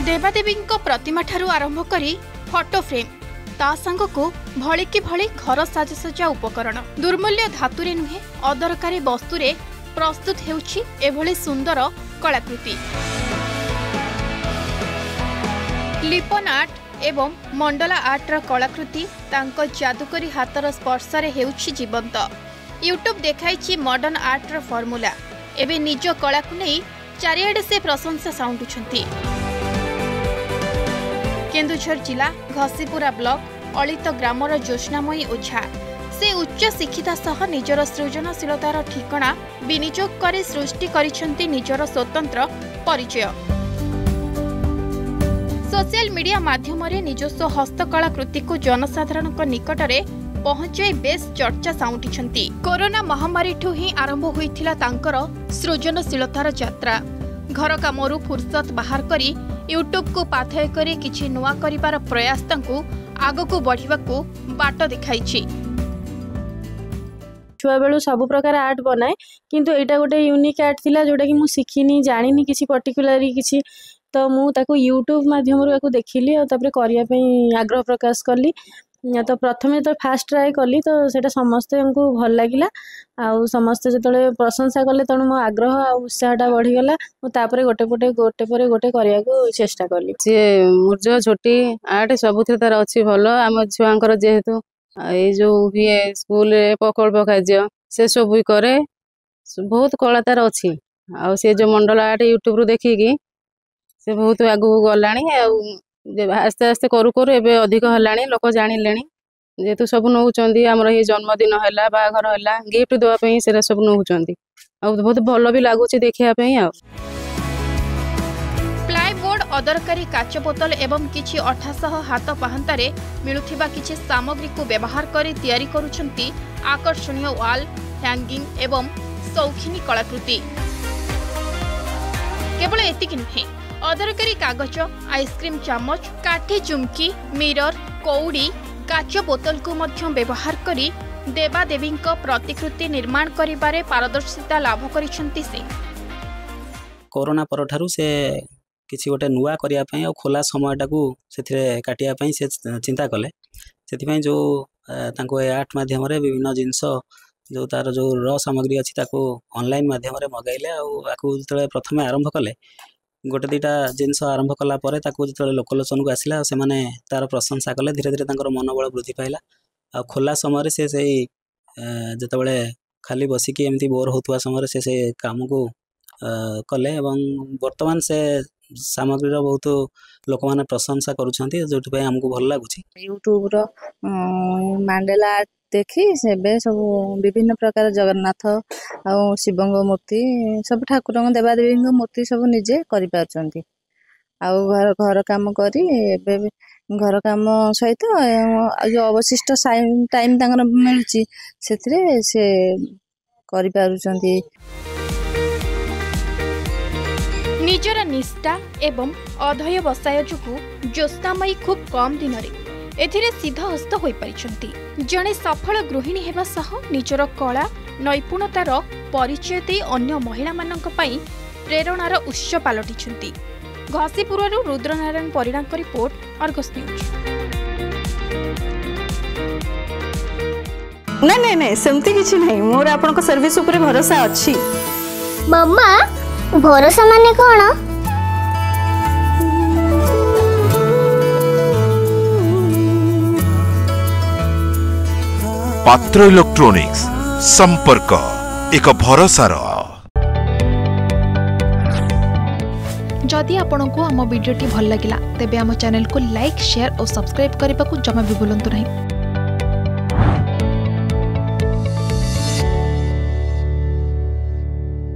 देवादेवी प्रतिमा ठारू आरंभ करी फोटो फ्रेम ता संगकु भली कि भली घर साजसज्जा उपकरण दुर्मूल्य धातुरे नुहे अदरकारी वस्तुरे प्रस्तुत हेउछि एभली सुंदर कलाकृति। लिपन आर्ट एवं मंडला आर्टर कलाकृति तांको जादुकरी हातर स्पर्शरे हेउछि जीवंत। यूट्यूब देखाइछि मॉडर्न आर्टर फॉर्मूला। एबे निज कला को नहीं चारिआडे से प्रशंसा साउंडुछंती। केन्दुझर जिला घसीपुरा ब्लॉक अलित ग्रामर ज्योत्स्नामयी ओझा से उच्च शिक्षिता सह निजर सृजनशीलतार ठिकणा विनियोग करे सृष्टि करिसेंती निजर स्वतंत्र परिचय। सोशल मीडिया माध्यम रे निजस्व हस्तकलाकृति को जनसाधारण निकटरे पहुंचाई बेस चर्चा साउंटिछंती। कोरोना महामारी ठू ही आरंभ होइथिला तांकर सृजनशीलतार यात्रा। घर कामरू फुर्सत बाहर करी यूट्यूब को पाथय करी किछि नुआ करिबार प्रयास तांकु आगकु बढ़िबाकु बाट देखाइछि। छुआ बेलू सब प्रकार आर्ट बनाए किंतु एटा गोटे यूनिक आर्ट थिला जोटा कि मु सिखिनी जानिनी किछि पर्टिकुलरली किछि तो मु ताको यूट्यूब माध्यम रे ताको देखिली और तापर करिया पई आग्रह प्रकाश करली। तो प्रथमे तो फास्ट ट्राए कली तो सेटा समस्ते हमको भल लागिला आउ समस्ते जतले प्रशंसा कले तणु मो आग्रह आ उत्साहटा बढ़ी गला। मु तापर गोटे परे गोटे करिया को चेष्टा करली। से मुर्ज छोटी आर्ट सबुथिर तार अछि भलो। आम छुआंकर जेहेतु ए जो भी स्कूल रे प्रकल्प कार्य से सब भी करे बहुत कला तार अछि। आ से जो मंडल आर्ट यूट्यूब रो देखिकी से बहुत आगु गलाणी आस्ते आस्ते करू करू एबे अधिक हलाणी लोक जानिलेणी जेतु सब नौचंदी हमर ये जन्मदिन हैला बाघर हैला गिफ्ट देवा पई सेरा सब नौचंदी आ बहुत भलो भी लागुची देखिया पई। आ प्लाईबोर्ड अदरकारी काच बोतल एवं किछि अठासह हाथ पाहंतारे मिलुथिबा किछि सामग्री को व्यवहार करी तयारी करूछंती आकर्षणीय वाल हैंगिंग एवं सौखिनी कलाकृति। केवल एतिक नुहे अदरकारी कागज आइसक्रीम चामच काठी चुमकी मिरर कौड़ी काच बोतल को मध्य व्यवहार करी देवादेवी प्रतिकृति निर्माण करिबारे पारदर्शिता लाभ करिसेंती। से कोरोना पर ठारू से किसी गोटे नुआ करिया पई आ खोला समयटा को सेथिरे काटिया पई से चिंता कले। सेति पई जो तांको आर्ट माध्यम रे विभिन्न जिंस जो तार जो र सामग्री अछि ताको ऑनलाइन माध्यम रे मगाइले आ आकु जतले प्रथमे आरंभ कले गोटे दीटा जिनस आरंभ कला परे ताकू जो लोकलोचन को आसला से माने तार प्रशंसा कले। धीरे धीरे तांकर मनोबल वृद्धि पाइला आ खोला समय से जतबले खाली बसिकी एमती बोर होतुआ समय से काम को कले एवं वर्तमान से सामग्री रो बहुत लोक माने प्रशंसा करूछंती जोठी पे हमको भल लागुची। यूट्यूब रो मंडला आर्ट देखी सेबे सब विभिन्न प्रकार जगन्नाथ आ शिवंग मूर्ति सब ठाकुर देवादेवी मूर्ति सब निजे करि पारछंती। आ घर काम करी एबे घर काम सहित जो अवशिष्ट टाइम तांगर मिलुची सेथिरे से करि पारुछंती। निजर निष्ठा एवं अधय बसाय जुगु ज्योत्स्नामयी खूब कम दिन रे एथिरे सिद्धहस्त होई परिछंती। जणे सफल गृहिणी हेबा सह निजर कला नैपुणतार परिचय दे अन्य महिला मानक पई प्रेरणार उत्स पालटिछंती। घसीपुररु रुद्रनारायण परिणांक रिपोर्ट अर्गस न्यूज। नहीं नहीं सेमती किछि नहीं मोर आपनको सर्विस ऊपर भरोसा अछि। मम्मा भरोसा माने कोन? पात्र इलेक्ट्रॉनिक्स संपर्क एक भरोसार। जदि आपंक आम भिडी भल लगा तेब आम चैनल को लाइक शेयर और सब्सक्राइब करने को जमा भी भूलु नहीं।